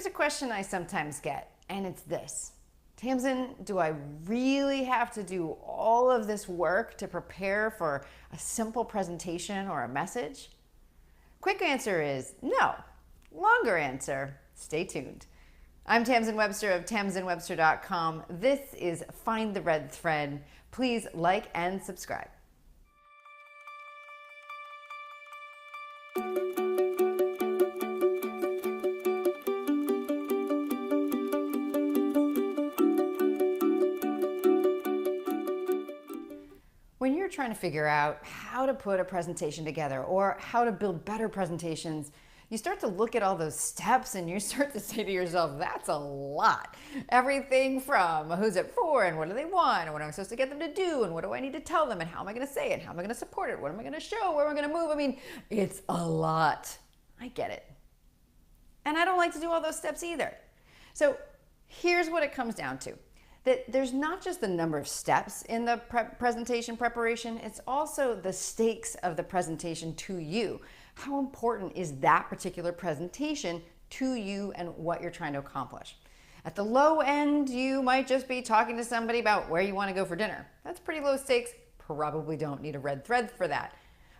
Here's a question I sometimes get, and it's this. Tamsen, do I really have to do all of this work to prepare for a simple presentation or a message? Quick answer is no. Longer answer, stay tuned. I'm Tamsen Webster of tamsenwebster.com. This is Find the Red Thread. Please like and subscribe. When you're trying to figure out how to put a presentation together or how to build better presentations, you start to look at all those steps and you start to say to yourself, that's a lot. Everything from who's it for and what do they want and what am I supposed to get them to do and what do I need to tell them and how am I going to say it, how am I going to support it, what am I going to show, where am I going to move? I mean, it's a lot. I get it. And I don't like to do all those steps either. So here's what it comes down to. That there's not just the number of steps in the presentation preparation, it's also the stakes of the presentation to you. How important is that particular presentation to you and what you're trying to accomplish? At the low end, you might just be talking to somebody about where you want to go for dinner. That's pretty low stakes, probably don't need a red thread for that.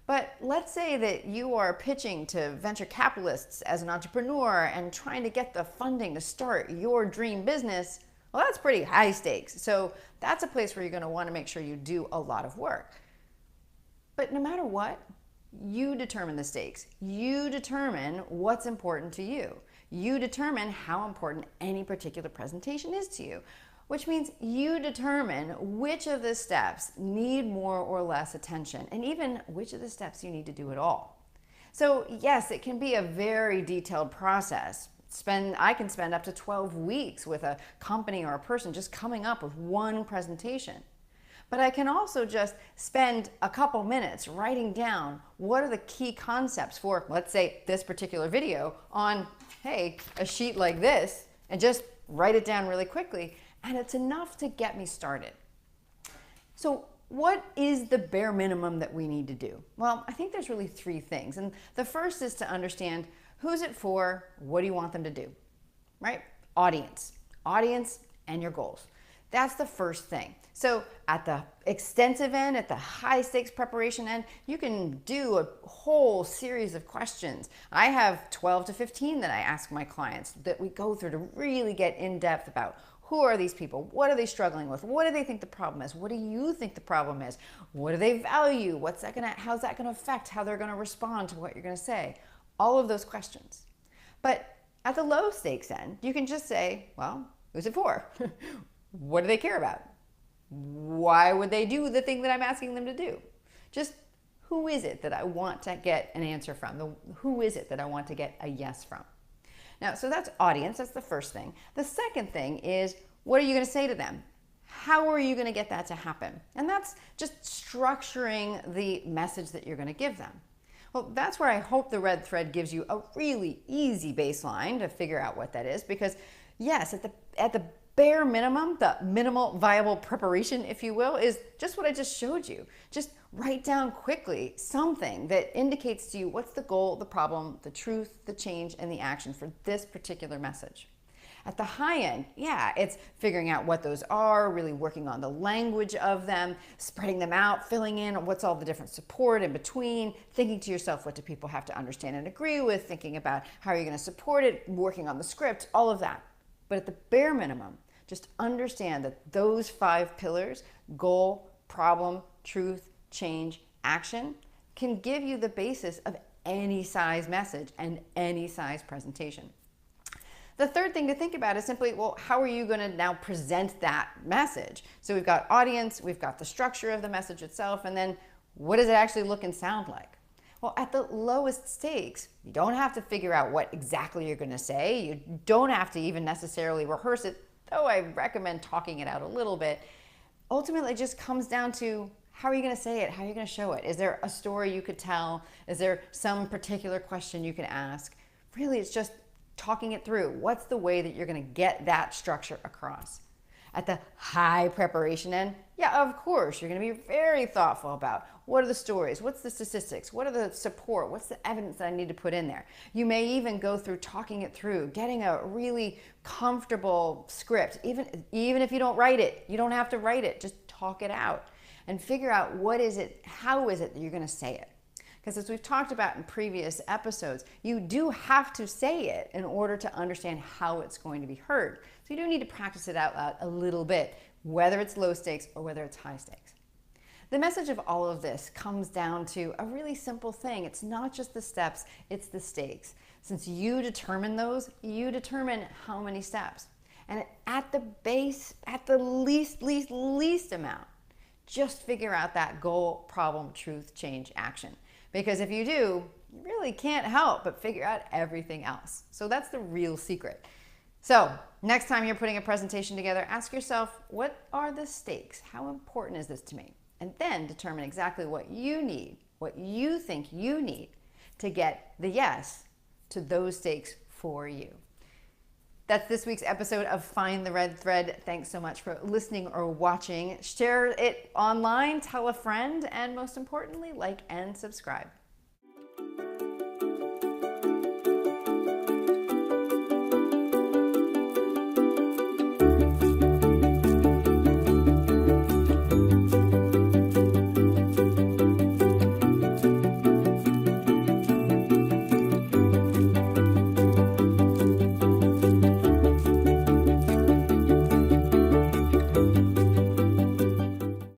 But let's say that you are pitching to venture capitalists as an entrepreneur and trying to get the funding to start your dream business. Well, that's pretty high stakes. So that's a place where you're going to want to make sure you do a lot of work. But no matter what, you determine the stakes. You determine what's important to you. You determine how important any particular presentation is to you, which means you determine which of the steps need more or less attention, and even which of the steps you need to do at all. So yes, it can be a very detailed process. I can spend up to 12 weeks with a company or a person just coming up with one presentation. But I can also just spend a couple minutes writing down what are the key concepts for, let's say, this particular video on, hey, a sheet like this, and just write it down really quickly, and it's enough to get me started. So what is the bare minimum that we need to do? Well, I think there's really three things. And the first is to understand who's it for, what do you want them to do, right? Audience and your goals. That's the first thing. So at the extensive end, at the high stakes preparation end, you can do a whole series of questions. I have 12 to 15 that I ask my clients that we go through to really get in depth about who are these people? What are they struggling with? What do they think the problem is? What do you think the problem is? What do they value? How's that gonna affect how they're gonna respond to what you're gonna say? All of those questions. But at the low stakes end, you can just say, well, who's it for? What do they care about? Why would they do the thing that I'm asking them to do? Just who is it that I want to get an answer from? Who is it that I want to get a yes from? Now, so that's audience, that's the first thing. The second thing is, what are you going to say to them? How are you going to get that to happen? And that's just structuring the message that you're going to give them. Well, that's where I hope the red thread gives you a really easy baseline to figure out what that is, because yes, at the bare minimum, the minimal viable preparation, if you will, is just what I just showed you. Just write down quickly something that indicates to you what's the goal, the problem, the truth, the change, and the action for this particular message. At the high end, yeah, it's figuring out what those are, really working on the language of them, spreading them out, filling in what's all the different support in between, thinking to yourself, what do people have to understand and agree with, thinking about how are you going to support it, working on the script, all of that. But at the bare minimum, just understand that those 5 pillars, goal, problem, truth, change, action, can give you the basis of any size message and any size presentation. The third thing to think about is simply, well, how are you going to now present that message? So we've got audience, we've got the structure of the message itself, and then what does it actually look and sound like? Well, at the lowest stakes, you don't have to figure out what exactly you're going to say. You don't have to even necessarily rehearse it, though I recommend talking it out a little bit. Ultimately, it just comes down to how are you going to say it? How are you going to show it? Is there a story you could tell? Is there some particular question you can ask? Really, it's just talking it through. What's the way that you're going to get that structure across? At the high preparation end, yeah, of course, you're going to be very thoughtful about what are the stories, what's the statistics, what are the support, what's the evidence that I need to put in there. You may even go through talking it through, getting a really comfortable script. Even if you don't write it, you don't have to write it, just talk it out and figure out what is it, how is it that you're going to say it. Because as we've talked about in previous episodes, you do have to say it in order to understand how it's going to be heard. So you do need to practice it out loud a little bit, whether it's low stakes or whether it's high stakes. The message of all of this comes down to a really simple thing. It's not just the steps, it's the stakes. Since you determine those, you determine how many steps. And at the base, at the least amount, just figure out that goal, problem, truth, change, action. Because if you do, you really can't help but figure out everything else. So that's the real secret. So next time you're putting a presentation together, ask yourself, what are the stakes? How important is this to me? And then determine exactly what you need, what you think you need to get the yes to those stakes for you. That's this week's episode of Find the Red Thread. Thanks so much for listening or watching. Share it online, tell a friend, and most importantly, like and subscribe.